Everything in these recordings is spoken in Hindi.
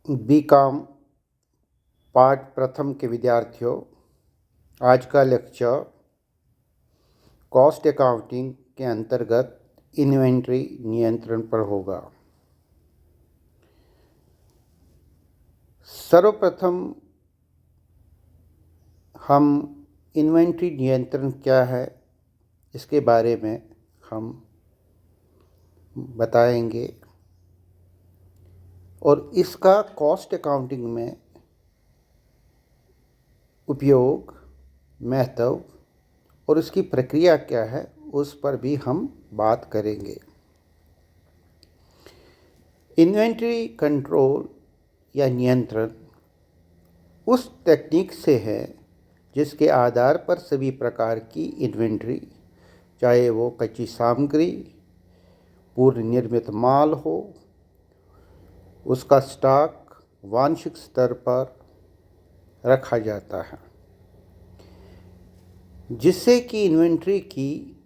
बीकॉम पार्ट प्रथम के विद्यार्थियों, आज का लेक्चर कॉस्ट अकाउंटिंग के अंतर्गत इन्वेंट्री नियंत्रण पर होगा। सर्वप्रथम हम इन्वेंट्री नियंत्रण क्या है इसके बारे में हम बताएंगे और इसका कॉस्ट अकाउंटिंग में उपयोग, महत्व और इसकी प्रक्रिया क्या है उस पर भी हम बात करेंगे। इन्वेंट्री कंट्रोल या नियंत्रण उस टेक्निक से है जिसके आधार पर सभी प्रकार की इन्वेंट्री, चाहे वो कच्ची सामग्री, पूर्व निर्मित माल हो, उसका स्टॉक वांछित स्तर पर रखा जाता है, जिससे कि इन्वेंट्री की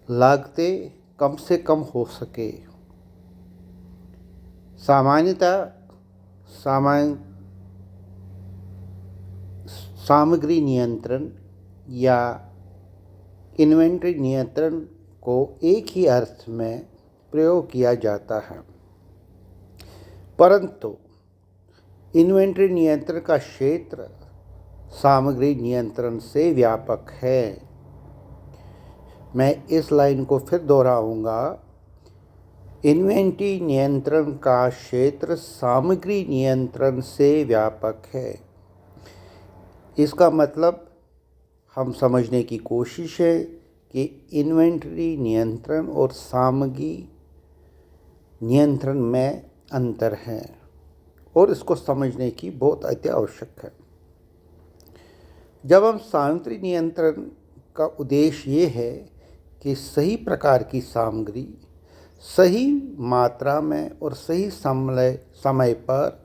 लागतें कम से कम हो सके। सामान्यतः सामग्री नियंत्रण या इन्वेंट्री नियंत्रण को एक ही अर्थ में प्रयोग किया जाता है, परंतु इन्वेंट्री नियंत्रण का क्षेत्र सामग्री नियंत्रण से व्यापक है। मैं इस लाइन को फिर दोहराऊंगा। इन्वेंट्री नियंत्रण का क्षेत्र सामग्री नियंत्रण से व्यापक है। इसका मतलब हम समझने की कोशिश है कि इन्वेंट्री नियंत्रण और सामग्री नियंत्रण में अंतर है और इसको समझने की बहुत अति आवश्यक है। जब हम सामग्री नियंत्रण का उद्देश्य ये है कि सही प्रकार की सामग्री सही मात्रा में और सही समय पर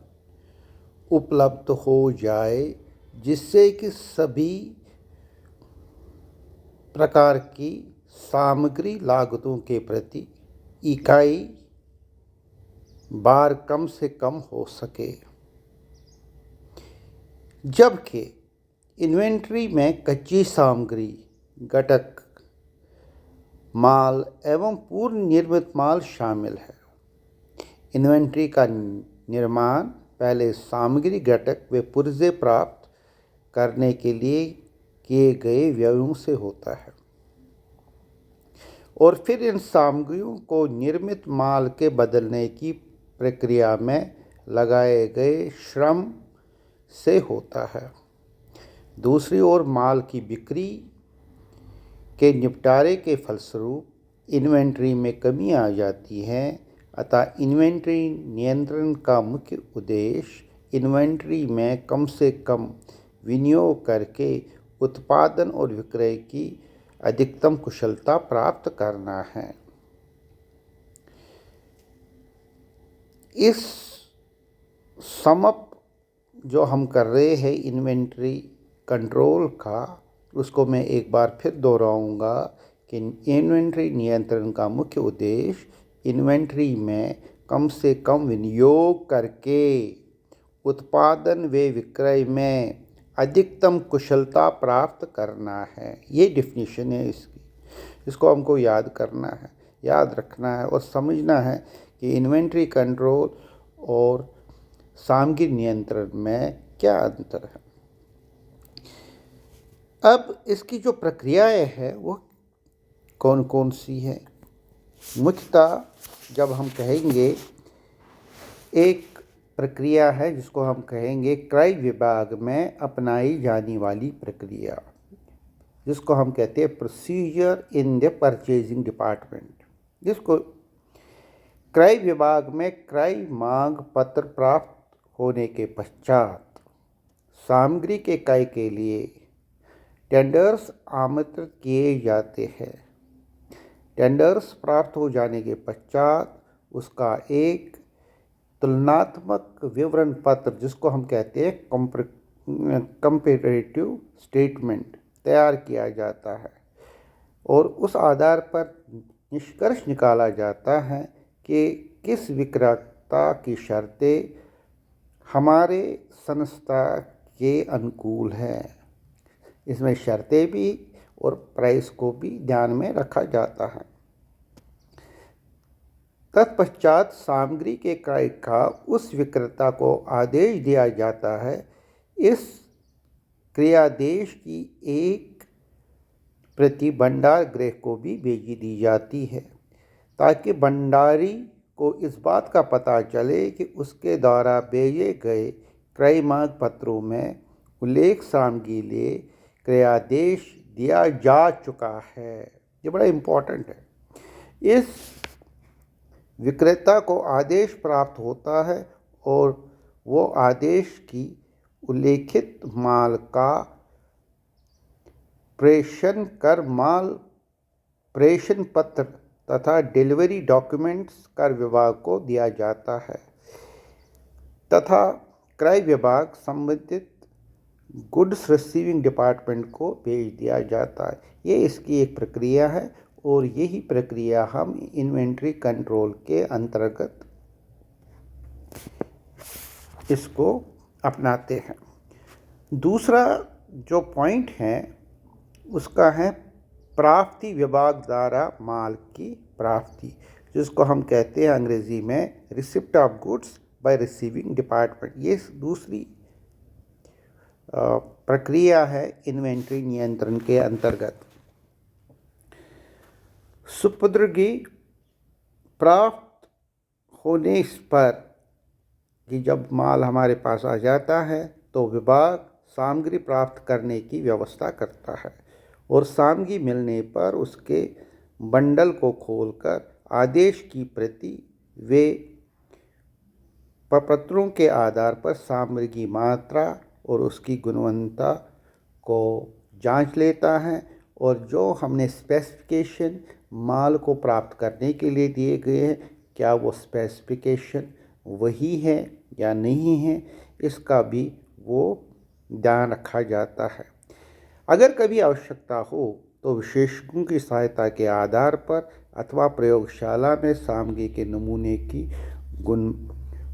उपलब्ध हो जाए, जिससे कि सभी प्रकार की सामग्री लागतों के प्रति इकाई बार कम से कम हो सके। जबकि इन्वेंट्री में कच्ची सामग्री, घटक, माल एवं पूर्व निर्मित माल शामिल है। इन्वेंट्री का निर्माण पहले सामग्री, घटक व पुर्जे प्राप्त करने के लिए किए गए व्ययों से होता है और फिर इन सामग्रियों को निर्मित माल के बदलने की प्रक्रिया में लगाए गए श्रम से होता है। दूसरी ओर माल की बिक्री के निपटारे के फलस्वरूप इन्वेंट्री में कमी आ जाती है। अतः इन्वेंट्री नियंत्रण का मुख्य उद्देश्य इन्वेंट्री में कम से कम विनियोग करके उत्पादन और विक्रय की अधिकतम कुशलता प्राप्त करना है। इस समअप जो हम कर रहे हैं इन्वेंट्री कंट्रोल का, उसको मैं एक बार फिर दोहराऊंगा कि इन्वेंट्री नियंत्रण का मुख्य उद्देश्य इन्वेंट्री में कम से कम विनियोग करके उत्पादन व विक्रय में अधिकतम कुशलता प्राप्त करना है। ये डेफिनेशन है इसकी। इसको हमको याद करना है, याद रखना है और समझना है कि इन्वेंट्री कंट्रोल और सामग्री नियंत्रण में क्या अंतर है। अब इसकी जो प्रक्रियाएं हैं वो कौन कौन सी हैं? मुख्यतः जब हम कहेंगे, एक प्रक्रिया है जिसको हम कहेंगे क्रय विभाग में अपनाई जाने वाली प्रक्रिया, जिसको हम कहते हैं procedure in the purchasing department. जिसको क्रय विभाग में क्रय मांग पत्र प्राप्त होने के पश्चात सामग्री के क्रय के लिए टेंडर्स आमंत्रित किए जाते हैं। टेंडर्स प्राप्त हो जाने के पश्चात उसका एक तुलनात्मक विवरण पत्र, जिसको हम कहते हैं कंपैरेटिव स्टेटमेंट, तैयार किया जाता है और उस आधार पर निष्कर्ष निकाला जाता है कि किस विक्रय पारदर्शिता की शर्तें हमारे संस्था के अनुकूल है। इसमें शर्तें भी और प्राइस को भी ध्यान में रखा जाता है। तत्पश्चात सामग्री के क्रय का उस विक्रेता को आदेश दिया जाता है। इस क्रियादेश की एक प्रति भंडार गृह को भी भेजी दी जाती है, ताकि भंडारी को इस बात का पता चले कि उसके द्वारा भेजे गए क्रय मांग पत्रों में उल्लेख सामग्री लिए क्रियादेश दिया जा चुका है। ये बड़ा इम्पोर्टेंट है। इस विक्रेता को आदेश प्राप्त होता है और वो आदेश की उल्लेखित माल का प्रेषण कर माल प्रेषण पत्र तथा डिलीवरी डॉक्यूमेंट्स कर विभाग को दिया जाता है तथा क्रय विभाग संबंधित गुड्स रिसीविंग डिपार्टमेंट को भेज दिया जाता है। ये इसकी एक प्रक्रिया है और यही प्रक्रिया हम इन्वेंट्री कंट्रोल के अंतर्गत इसको अपनाते हैं। दूसरा जो पॉइंट है उसका है प्राप्ति विभाग द्वारा माल की प्राप्ति, जिसको हम कहते हैं अंग्रेजी में receipt of goods by receiving department. ये दूसरी प्रक्रिया है इन्वेंट्री नियंत्रण के अंतर्गत। सुपुर्दगी प्राप्त होने पर कि जब माल हमारे पास आ जाता है तो विभाग सामग्री प्राप्त करने की व्यवस्था करता है और सामग्री मिलने पर उसके बंडल को खोलकर आदेश की प्रति वे प्रपत्रों के आधार पर सामग्री की मात्रा और उसकी गुणवत्ता को जांच लेता है और जो हमने स्पेसिफिकेशन माल को प्राप्त करने के लिए दिए गए हैं, क्या वो स्पेसिफिकेशन वही है या नहीं है, इसका भी वो ध्यान रखा जाता है। अगर कभी आवश्यकता हो तो विशेषज्ञों की सहायता के आधार पर अथवा प्रयोगशाला में सामग्री के नमूने की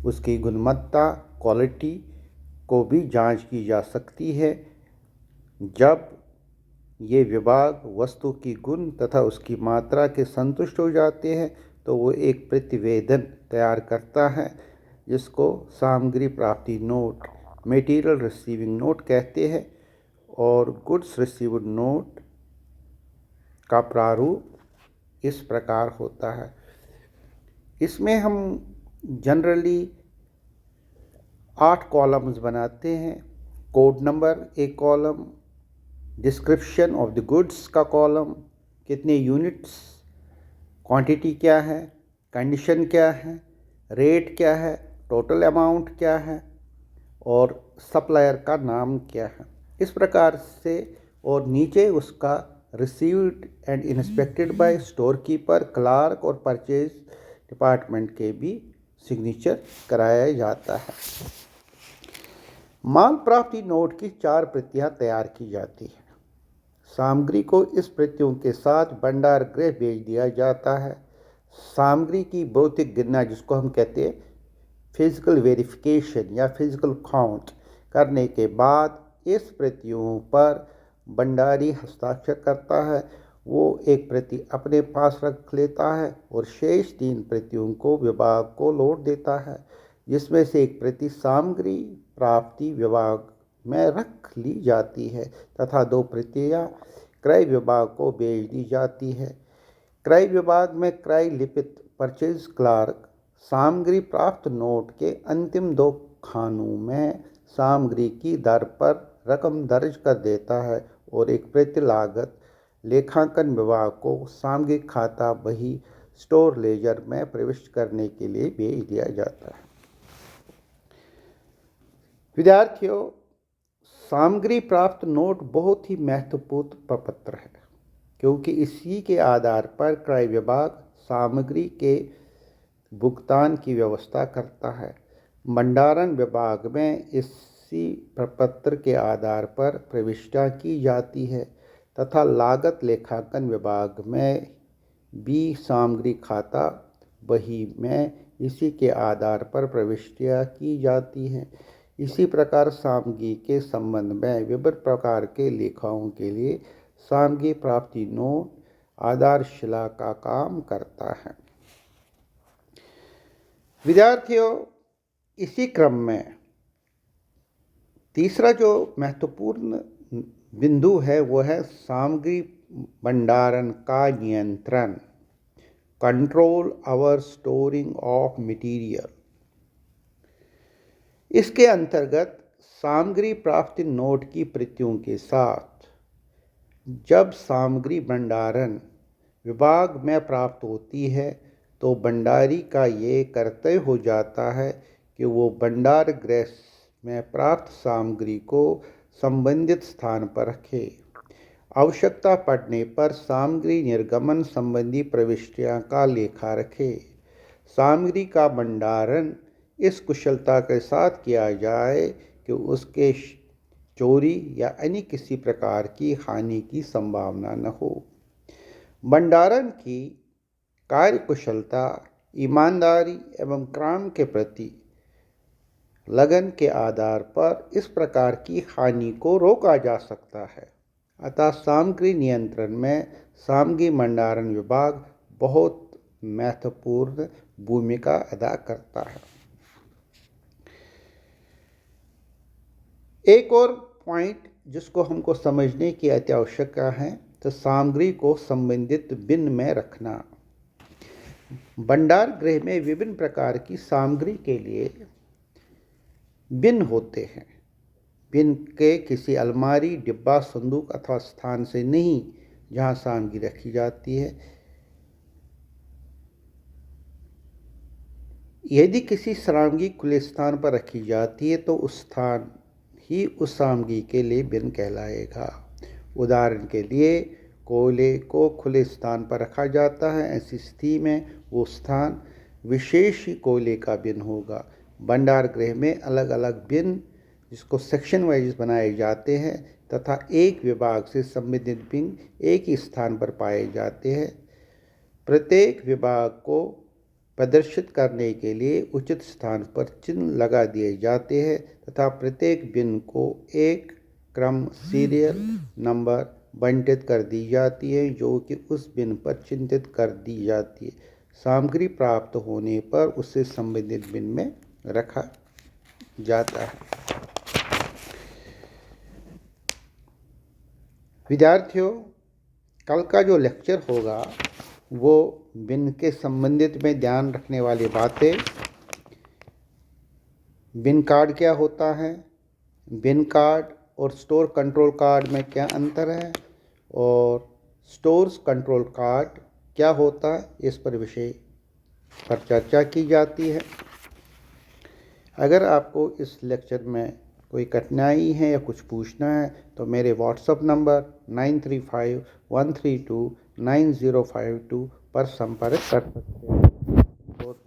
उसकी गुणवत्ता क्वालिटी को भी जांच की जा सकती है। जब ये विभाग वस्तु की गुण तथा उसकी मात्रा के संतुष्ट हो जाते हैं तो वो एक प्रतिवेदन तैयार करता है, जिसको सामग्री प्राप्ति नोट मटेरियल रिसीविंग नोट कहते हैं और गुड्स रिसीव्ड नोट का प्रारूप इस प्रकार होता है। इसमें हम जनरली 8 कॉलम्स बनाते हैं। कोड नंबर एक column, description of the goods का कॉलम, कितने यूनिट्स, क्वांटिटी क्या है, कंडीशन क्या है, रेट क्या है, टोटल अमाउंट क्या है और सप्लायर का नाम क्या है, इस प्रकार से। और नीचे उसका received and inspected by store keeper, clerk और परचेज डिपार्टमेंट के भी सिग्नेचर कराया जाता है। माल प्राप्ति नोट की 4 प्रतियां तैयार की जाती है। सामग्री को इस प्रतियों के साथ भंडार गृह भेज दिया जाता है। सामग्री की भौतिक गणना, जिसको हम कहते हैं फिजिकल वेरिफिकेशन या फिजिकल काउंट करने के बाद इस प्रतियों पर भंडारी हस्ताक्षर करता है। वो एक प्रति अपने पास रख लेता है और शेष 3 प्रतियों को विभाग को लौट देता है, जिसमें से एक प्रति सामग्री प्राप्ति विभाग में रख ली जाती है तथा 2 प्रतियां क्रय विभाग को भेज दी जाती है। क्रय विभाग में क्रय लिपित परचेज क्लार्क सामग्री प्राप्त नोट के अंतिम 2 खानों में सामग्री की दर पर रकम दर्ज कर देता है और एक प्रति लागत लेखांकन विभाग को सामग्री खाता बही स्टोर लेजर में प्रविष्ट करने के लिए भेज दिया जाता है। विद्यार्थियों, सामग्री प्राप्त नोट बहुत ही महत्वपूर्ण प्रपत्र है, क्योंकि इसी के आधार पर क्रय विभाग सामग्री के भुगतान की व्यवस्था करता है। भंडारण विभाग में इसी प्रपत्र के आधार पर प्रविष्टियां की जाती है तथा लागत लेखांकन विभाग में भी सामग्री खाता बही में इसी के आधार पर प्रविष्टियाँ की जाती हैं। इसी प्रकार सामग्री के संबंध में विभिन्न प्रकार के लेखाओं के लिए सामग्री प्राप्ति नोट आधारशिला का काम करता है। विद्यार्थियों, इसी क्रम में तीसरा जो महत्वपूर्ण बिंदु है वो है सामग्री भंडारण का नियंत्रण, control over storing of material. इसके अंतर्गत सामग्री प्राप्ति नोट की प्रतियों के साथ जब सामग्री भंडारण विभाग में प्राप्त होती है तो भंडारी का ये कर्तव्य हो जाता है कि वो भंडार गृह में प्राप्त सामग्री को संबंधित स्थान पर रखे। आवश्यकता पड़ने पर सामग्री निर्गमन संबंधी प्रविष्टियां का लेखा रखे। सामग्री का भंडारण इस कुशलता के साथ किया जाए कि उसके चोरी या अन्य किसी प्रकार की हानि की संभावना न हो। भंडारण की कार्यकुशलता, ईमानदारी एवं काम के प्रति लगन के आधार पर इस प्रकार की हानि को रोका जा सकता है। अतः सामग्री नियंत्रण में सामग्री भंडारण विभाग बहुत महत्वपूर्ण भूमिका अदा करता है। एक और पॉइंट जिसको हमको समझने की अति आवश्यकता है तो सामग्री को संबंधित बिन में रखना। भंडार गृह में विभिन्न प्रकार की सामग्री के लिए बिन होते हैं। बिन के किसी अलमारी, डिब्बा, संदूक अथवा स्थान से नहीं जहां सामग्री रखी जाती है। यदि किसी सामग्री खुले स्थान पर रखी जाती है तो उस स्थान ही उस सामग्री के लिए बिन कहलाएगा। उदाहरण के लिए कोयले को खुले स्थान पर रखा जाता है। ऐसी स्थिति में वो स्थान विशेष ही कोयले का बिन होगा। भंडार गृह में अलग अलग बिन जिसको सेक्शन वाइज बनाए जाते हैं तथा एक विभाग से संबंधित बिन एक ही स्थान पर पाए जाते हैं। प्रत्येक विभाग को प्रदर्शित करने के लिए उचित स्थान पर चिन्ह लगा दिए जाते हैं तथा प्रत्येक बिन को एक क्रम सीरियल नंबर बंटित कर दी जाती है जो कि उस बिन पर चिन्हित कर दी जाती है। सामग्री प्राप्त होने पर उससे संबंधित बिन में रखा जाता है। विद्यार्थियों, कल का जो लेक्चर होगा वो बिन के संबंधित में ध्यान रखने वाली बातें, बिन कार्ड क्या होता है, बिन कार्ड और स्टोर कंट्रोल कार्ड में क्या अंतर है और स्टोर्स कंट्रोल कार्ड क्या होता है, इस पर विषय पर चर्चा की जाती है। अगर आपको इस लेक्चर में कोई कठिनाई है या कुछ पूछना है तो मेरे व्हाट्सएप नंबर 9351329052 पर संपर्क कर सकते हैं। बहुत बहुत